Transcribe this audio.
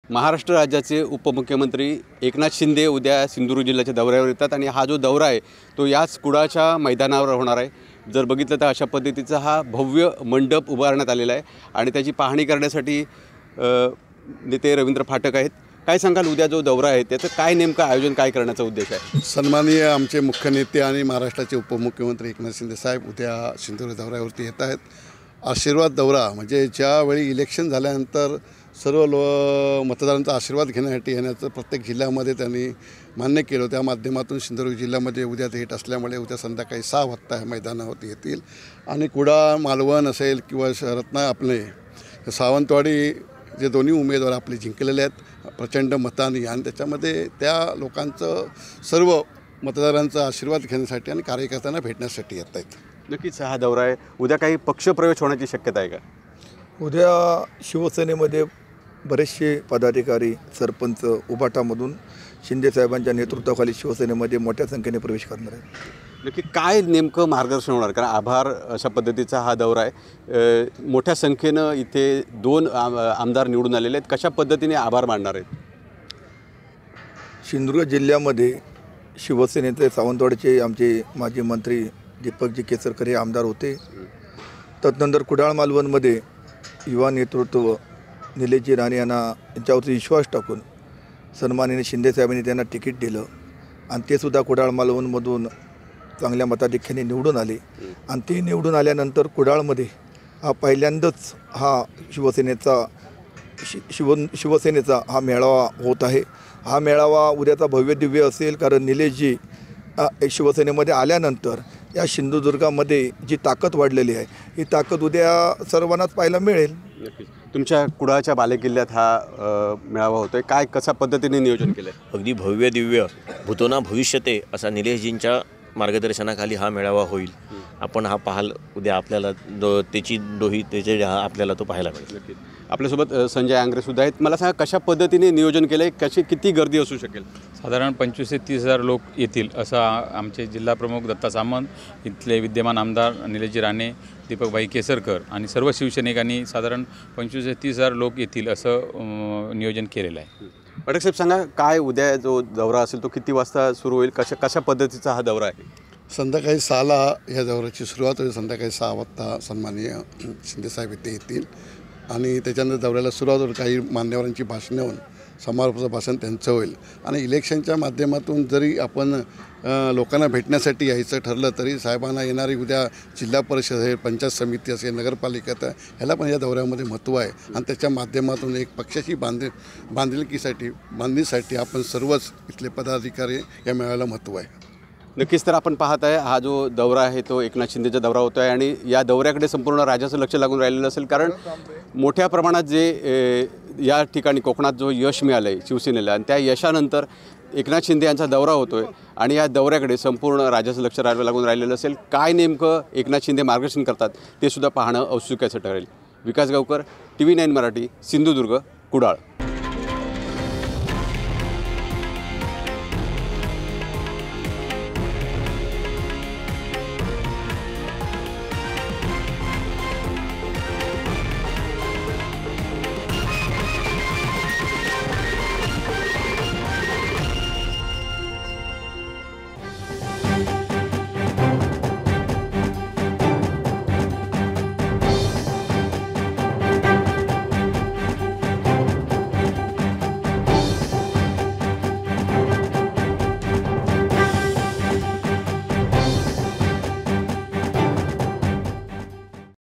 महाराष्ट्र राज्याचे उपमुख्यमंत्री एकनाथ शिंदे उद्या सिंधुदुर्ग जिल्ह्याच्या दौऱ्यावर येतात आणि हा जो दौरा आहे तो याच कुडाळच्या मैदानावर होणार आहे। जर बघितलं तर अशा पद्धतीचा हा भव्य मंडप उभारण्यात आलेला आहे आणि त्याची पाहणी करण्यासाठी नेते रवींद्र फाटक आहेत। काय सांगाल, उद्या जो दौरा आहे त्याचं काय नेमकं आयोजन काय करण्याचा उद्देश आहे? सन्माननीय आमचे मुख्य नेते आणि महाराष्ट्राचे उपमुख्यमंत्री एकनाथ शिंदे साहेब उद्या सिंधुदुर्ग दौऱ्यावरती येत आहेत। आशीर्वाद दौरा म्हणजे ज्यावेळी इलेक्शन झाल्यानंतर सर्व मतदारांचा आशीर्वाद घेण्यासाठी येण्याचं प्रत्येक जिल्ह्यामध्ये त्यांनी मान्य केलं। त्या माध्यमातून सिंधुदुर्ग जिल्ह्यामध्ये उद्या भेट असल्यामुळे उद्या संध्याकाळी 6 वाजता मैदानावरती येतील आणि कुडाळ मालवण असेल किंवा रत्ना आपले सावंतवाडी जे दोन्ही उमेदवार आपले जिंकलेले आहेत प्रचंड मतांनी आणि त्याच्यामध्ये त्या लोकांचं सर्व मतदारांचा आशीर्वाद घेण्यासाठी आणि कार्यकर्त्यांना भेटण्यासाठी येत आहेत। नक्कीच हा दौरा आहे। उद्या काही पक्षप्रवेश होण्याची शक्यता आहे का? उद्या शिवसेनेमध्ये बरेचसे पदाधिकारी सरपंच उभाटामधून शिंदेसाहेबांच्या नेतृत्वाखाली शिवसेनेमध्ये मोठ्या संख्येने प्रवेश करणार आहेत। नक्की काय नेमकं मार्गदर्शन होणार? कारण आभार अशा पद्धतीचा हा दौरा आहे। मोठ्या संख्येनं इथे 2 आमदार निवडून आलेले आहेत। कशा पद्धतीने आभार मानणार आहेत? सिंधुदुर्ग जिल्ह्यामध्ये शिवसेनेचे सावंतवाडीचे आमचे माजी मंत्री दीपकजी केसरकर हे आमदार होते। तदनंतर कुडाळ मालवणमध्ये युवा नेतृत्व निलेशजी राणे यांच्यावरती विश्वास टाकून सन्माननीय शिंदेसाहेबांनी त्यांना तिकीट दिलं आणि ते सुद्धा कुडाळ मालवणमधून चांगल्या मताधिक्याने निवडून आले आणि ते निवडून आल्यानंतर कुडाळमध्ये हा पहिल्यांदाच हा शिवसेनेचा हा मेळावा होत आहे। हा मेळावा उद्याचा भव्य दिव्य असेल, कारण निलेशजी शिवसेनेमध्ये आल्यानंतर या सिंधुदुर्गामध्ये जी ताकद वाढलेली आहे ही ताकद उद्या सर्वांनाच पाहायला मिळेल। नक्कीच तुमच्या कुडाळच्या बालेकिल्ल्यात हा मेळावा होतोय, काय कशा पद्धतीने नियोजन केलं आहे? अगदी भव्य दिव्य भूतोना भविष्यते असा निलेशजींच्या मार्गदर्शनाखाली हा मेळावा होईल। आपण हा पाहाल उद्या आपल्याला त्याचे आपल्याला तो पाहायला मिळेल। नक्कीच आपल्यासोबत संजय आंग्रे सुद्धा आहेत। मला सांगा, कशा पद्धतीने नियोजन केलं आहे, किती गर्दी असू शकेल? साधारण 25 ते 30 हजार लोक येतील असं आमचे जिल्हा प्रमुख दत्ता सामंत, इथले विद्यमान आमदार निलेशजी राणे, दीपकभाई केसरकर आणि सर्व शिवसैनिकांनी साधारण 25 ते 30 हजार लोक येतील असं नियोजन केलेलं आहे। फाटक साहेब सांगा, काय उद्या जो दौरा असेल तो किती वाजता सुरू होईल? कशा पद्धतीचा हा दौरा आहे? संध्याकाळी 6ला ह्या दौऱ्याची सुरुवात होईल। संध्याकाळी 6 वाजता सन्माननीय शिंदेसाहेब इथे येतील आणि त्याच्यानंतर दौऱ्याला सुरुवात होईल। काही मान्यवरांची भाषणं होऊन समारोपाचं भाषण त्यांचं होईल आणि इलेक्शनच्या माध्यमातून जरी आपण लोकांना भेटण्यासाठी यायचं ठरलं तरी साहेबांना येणारी उद्या जिल्हा परिषद असेल, पंचायत समिती असेल, नगरपालिका, तर ह्याला पण या दौऱ्यामध्ये महत्त्व आहे आणि त्याच्या माध्यमातून एक पक्षाची बांधणीसाठी आपण सर्वच इथले पदाधिकारी या मेळाव्याला महत्त्व आहे। नक्कीच तर आपण पाहत आहे हा जो दौरा आहे तो एकनाथ शिंदेचा दौरा होतो आहे आणि या दौऱ्याकडे संपूर्ण राज्याचं लक्ष लागून राहिलेलं असेल, कारण मोठ्या प्रमाणात जे या ठिकाणी कोकणात जो यश मिळालं आहे शिवसेनेला आणि त्या यशानंतर एकनाथ शिंदे यांचा दौरा होतो आहे आणि या दौऱ्याकडे संपूर्ण राज्याचं लक्ष लागून राहिलेलं असेल। काय नेमकं एकनाथ शिंदे मार्गदर्शन करतात ते सुद्धा पाहणं औत्सुक्याचं ठरेल। विकास गावकर, TV9 मराठी, सिंधुदुर्ग, कुडाळ।